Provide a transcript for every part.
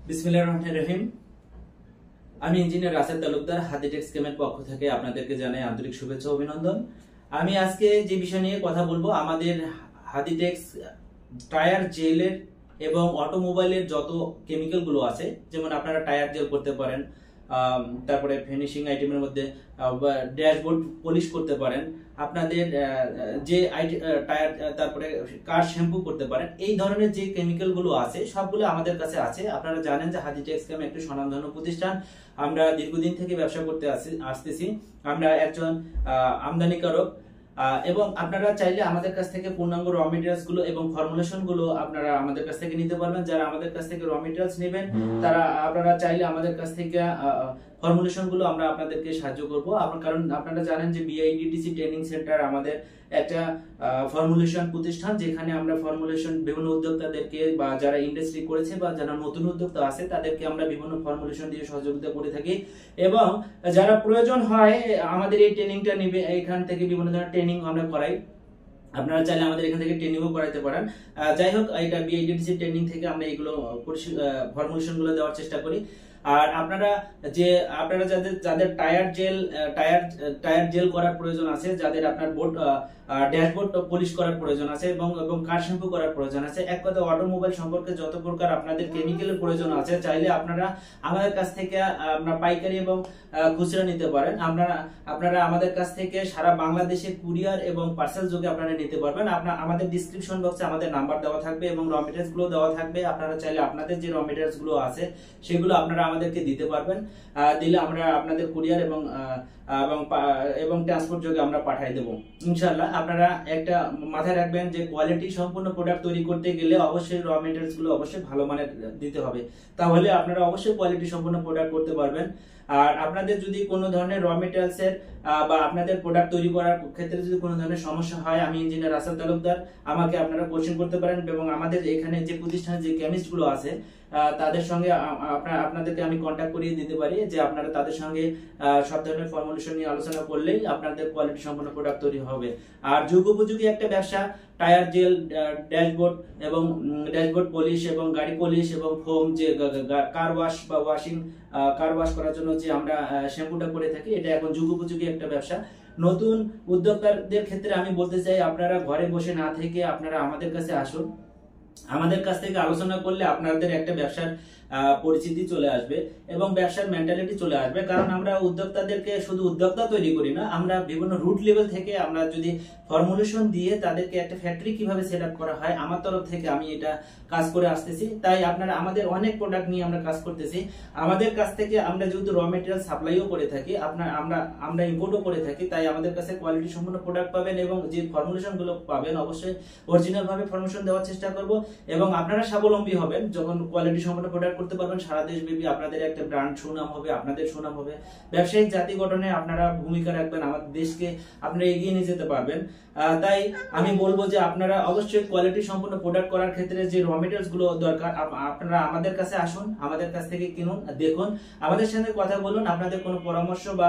বিসমিল্লাহির রহমানির রহিম। আমি ইঞ্জিনিয়ার রাসেল তালুকদার হাদিটেক্স কেমের পক্ষ থেকে আপনাদেরকে জানাই আন্তরিক শুভেচ্ছা ও অভিনন্দন। আমি আজকে যে বিষয় নিয়ে কথা বলবো, আমাদের হাদিটেক্স টায়ার জেলের এবং অটোমোবাইলের যত কেমিক্যাল গুলো আছে, যেমন আপনারা টায়ার জেল করতে পারেন, তারপরে ফিনিশিং আইটেমের মধ্যে ড্যাশবোর্ড পলিশ করতে পারেন, আপনাদের যে টায়ার, তারপরে কার শ্যাম্পু করতে পারেন। এই ধরনের যে কেমিক্যাল গুলো আছে সবগুলো আমাদের কাছে আছে। আপনারা জানেন যে হাদিটেক্স কেম একটি স্বনামধন্য প্রতিষ্ঠান। আমরা দীর্ঘদিন থেকে ব্যবসা করতে আসতেছি। আমরা একজন আমদানিকারক এবং আপনারা চাইলে আমাদের কাছ থেকে পূর্ণাঙ্গ র মেটেরিয়ালস গুলো এবং ফর্মুলেশন গুলো আপনারা আমাদের কাছ থেকে নিতে পারবেন। যারা আমাদের কাছ থেকে র মেটেরিয়ালস নেবেন, তারা আপনারা চাইলে আমাদের কাছ থেকে ফর্মুলেশন গুলো আমরা আপনাদেরকে সাহায্য করব। কারণ আপনারা জানেন যে বিআইডিটিসি ট্রেনিং সেন্টার আমাদের একটা ফর্মুলেশন প্রতিষ্ঠান, যেখানে আমরা ফর্মুলেশন বিভিন্ন উদ্যোক্তাদেরকে বা যারা ইন্ডাস্ট্রি করেছে বা যারা নতুন উদ্যোক্তা আছে তাদেরকে আমরা বিভিন্ন ফর্মুলেশন দিয়ে সহযোগিতা করে থাকি। এবং যারা প্রয়োজন হয় আমাদের এই ট্রেনিংটা নেবে, এখান থেকে বিভিন্ন ধরনের ট্রেনিং আমরা করাই। আপনারা চাইলে আমাদের এখান থেকে ট্রেনিংও করাইতে পারেন। যাই হোক, এটা বিআইডিটিসি ট্রেনিং থেকে আমরা এগুলো ফর্মুলেশন গুলো দেওয়ার চেষ্টা করি। আর আপনারা যাদের টায়ার জেল করার প্রয়োজন আছে, যাদের আপনার ড্যাশবোর্ড পলিশ করার প্রয়োজন আছে এবং কার শ্যাম্পু করার প্রয়োজন আছে, এক কথা অটোমোবাইল সম্পর্কে যত প্রকার আপনাদের কেমিক্যালের প্রয়োজন আছে, চাইলে আপনারা আমাদের কাছ থেকে পাইকারি এবং খুচরা নিতে পারেন। আপনারা আমাদের কাছ থেকে সারা বাংলাদেশে কুরিয়ার এবং পার্সেল যোগে আপনারা নিতে পারবেন। আমাদের ডিসক্রিপশন বক্সে আমাদের নাম্বার দেওয়া থাকবে এবং র মেটেরিয়ালস গুলো দেওয়া থাকবে। আপনারা চাইলে আপনাদের যে র মেটেরিয়ালস গুলো আছে সেগুলো আপনারা আমাদেরকে দিতে পারবেন। দিলে আমরা আপনাদের কুরিয়ার এবং ট্রান্সপোর্ট যোগে আমরা পাঠিয়ে দেব ইনশাআল্লাহ। আপনারা একটা মাথায় রাখবেন যে কোয়ালিটি সম্পূর্ণ প্রোডাক্ট তৈরি করতে গেলে অবশ্যই র মেটেরিয়ালস গুলো অবশ্যই ভালো মানের দিতে হবে, তাহলে আপনারা অবশ্যই কোয়ালিটি সম্পূর্ণ প্রোডাক্ট করতে পারবেন। আর আপনাদের যদি কোনো ধরনের র মেটেরিয়ালস এর বা আপনাদের প্রোডাক্ট তৈরি করার ক্ষেত্রে যদি কোনো ধরনের সমস্যা হয়, আমি ইঞ্জিনিয়ার রাসেল তালুকদার, আমাকে আপনারা কোশ্চেন করতে পারেন। এবং আমাদের এখানে যে প্রতিষ্ঠানে যে কেমিস্ট গুলো আছে তাদের সঙ্গে আপনাদেরকে আমি কন্ট্যাক্ট করিয়ে দিতে পারি, যে আপনারা তাদের সঙ্গে সব ধরনের ফর্মুলেশন নিয়ে আলোচনা করলেই আপনাদের কোয়ালিটি সম্পন্ন প্রোডাক্ট তৈরি হবে। আর যুগোপযোগী একটা ব্যবসা, টায়ার জেল, ড্যাশবোর্ড পলিশ এবং গাড়ি পলিশ এবং ফোম, যে কার ওয়াশ করার জন্য যে আমরা শ্যাম্পুটা করে থাকি, এটা এখন যুগোপযোগী একটা ব্যবসা। নতুন উদ্যোক্তাদের ক্ষেত্রে আমি বলতে চাই, আপনারা ঘরে বসে না থেকে আপনারা আমাদের কাছে আসুন। আমাদের কাছ থেকে আলোচনা করলে আপনাদের একটা ব্যবসার পরিচিতি চলে আসবে এবং ব্যবসার মেন্টালিটি চলে আসবে। কারণ আমরা উদ্যোক্তাদেরকে শুধু উদ্যোক্তা তৈরি করি না, আমরা বিভিন্ন রুট লেভেল থেকে আমরা যদি ফর্মুলেশন দিয়ে তাদেরকে একটা ফ্যাক্টরি কিভাবে সেট আপ করা হয়, আমার তরফ থেকে আমি এটা কাজ করে আসতেছি। তাই আপনারা আমাদের অনেক প্রোডাক্ট নিয়ে আমরা কাজ করতেছি। আমাদের কাছ থেকে আমরা যেহেতু র মেটেরিয়াল সাপ্লাইও করে থাকি, আমরা ইম্পোর্টও করে থাকি, তাই আমাদের কাছে কোয়ালিটি সম্পন্ন প্রোডাক্ট পাবেন এবং যে ফর্মুলেশন গুলো পাবেন অবশ্যই অরিজিনাল ভাবে ফর্মুলেশন দেওয়ার চেষ্টা করব। এবং আপনারা স্বাবলম্বী হবেন যখন কোয়ালিটি সম্পন্ন প্রোডাক্ট করতে পারবেন। সারা দেশব্যাপী আপনাদের একটা ব্র্যান্ড সুনাম হবে, আপনাদের সুনাম হবে, ব্যবসায়িক জাতি গঠনে আপনারা ভূমিকা রাখবেন, আমাদের দেশকে আপনারা এগিয়ে নিয়ে যেতে পারবেন। তাই আমি বলবো যে আপনারা অবশ্যই কোয়ালিটি সম্পন্ন প্রোডাক্ট করার ক্ষেত্রে যে র মেটেরিয়ালস গুলো দরকার, আপনারা আমাদের কাছে আসুন, আমাদের কাছ থেকে কিনুন, দেখুন, আমাদের সঙ্গে কথা বলুন। আপনাদের কোনো পরামর্শ বা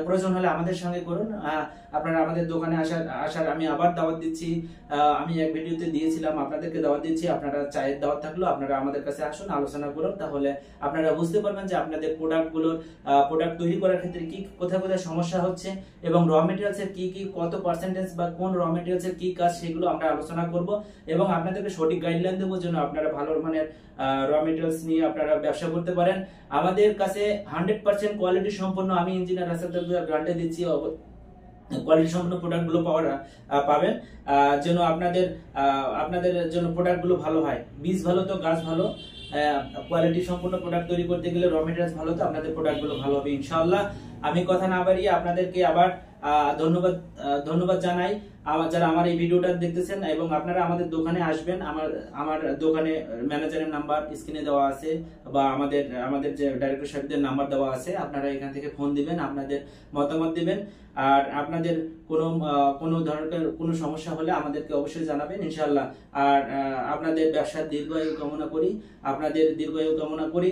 প্রয়োজন হলে আমাদের সঙ্গে করুন। আপনারা আমাদের দোকানে আসার আমি আবার দাওয়াত দিচ্ছি। আমি এক ভিডিওতে দিয়েছিলাম, আপনাদেরকে দাওয়াত দিচ্ছি। আপনারা চায়ের দাওয়াত থাকলো, আপনারা আমাদের কাছে আসুন, আলোচনা করুন, তাহলে আপনারা বুঝতে পারবেন যে আপনাদের প্রোডাক্ট তৈরি করার ক্ষেত্রে কি কোথায় সমস্যা হচ্ছে এবং র মেটেরিয়ালস এর কি কত পার্সেন্টেজ বা কোন র মেটেরিয়ালস এর কি কাজ, সেগুলো আমরা আলোচনা করব এবং আপনাদেরকে সঠিক গাইডলাইন দেবো যেন আপনারা ভালো মানের র মেটেরিয়ালস নিয়ে আপনারা ব্যবসা করতে পারেন। আমাদের কাছে 100% কোয়ালিটি সম্পন্ন, আমি ইঞ্জিনিয়ার রাসেল তালুকদার গ্যারান্টি দিচ্ছি, কোয়ালিটি সম্পন্ন প্রোডাক্ট গুলো পাবেন যেন আপনাদের জন্য প্রোডাক্ট গুলো ভালো হয়। বীজ ভালো তো গাছ ভালো। কোয়ালিটি সম্পন্ন প্রোডাক্ট তৈরি করতে গেলে র মেটেরিয়ালস ভালো তো আপনাদের প্রোডাক্ট গুলো ভালো হবে ইনশাআল্লাহ। আমি কথা না বাড়িয়ে আপনাদেরকে আবার ধন্যবাদ জানাই যারা আমার এই ভিডিওটা দেখতেছেন, এবং আপনারা আমাদের দোকানে আসবেন। আমার দোকানে ম্যানেজারের নাম্বার স্ক্রিনে দেওয়া আছে বা আমাদের যে ডাইরেক্টর সাহেবদের নাম্বার দেওয়া আছে, আপনারা এখান থেকে ফোন দিবেন, আপনাদের মতামত দিবেন। আর আপনাদের কোনো ধরনের কোনো সমস্যা হলে আমাদেরকে অবশ্যই জানাবেন ইনশাআল্লাহ। আর আপনাদের ব্যবসার দীর্ঘায়ু কামনা করি,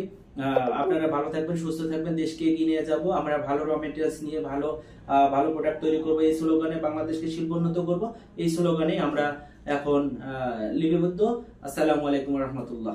আপনারা ভালো থাকবেন, সুস্থ থাকবেন, দেশকে এগিয়ে নিয়ে যাব। আমরা ভালো র মেটেরিয়ালস নিয়ে ভালো প্রোডাক্ট তৈরি করবো, এই স্লোগানে বাংলাদেশকে শিল্পোন্নত করব, এই স্লোগানে আমরা এখন লিপিবদ্ধ। আসসালামু আলাইকুম ওয়া রাহমাতুল্লাহ।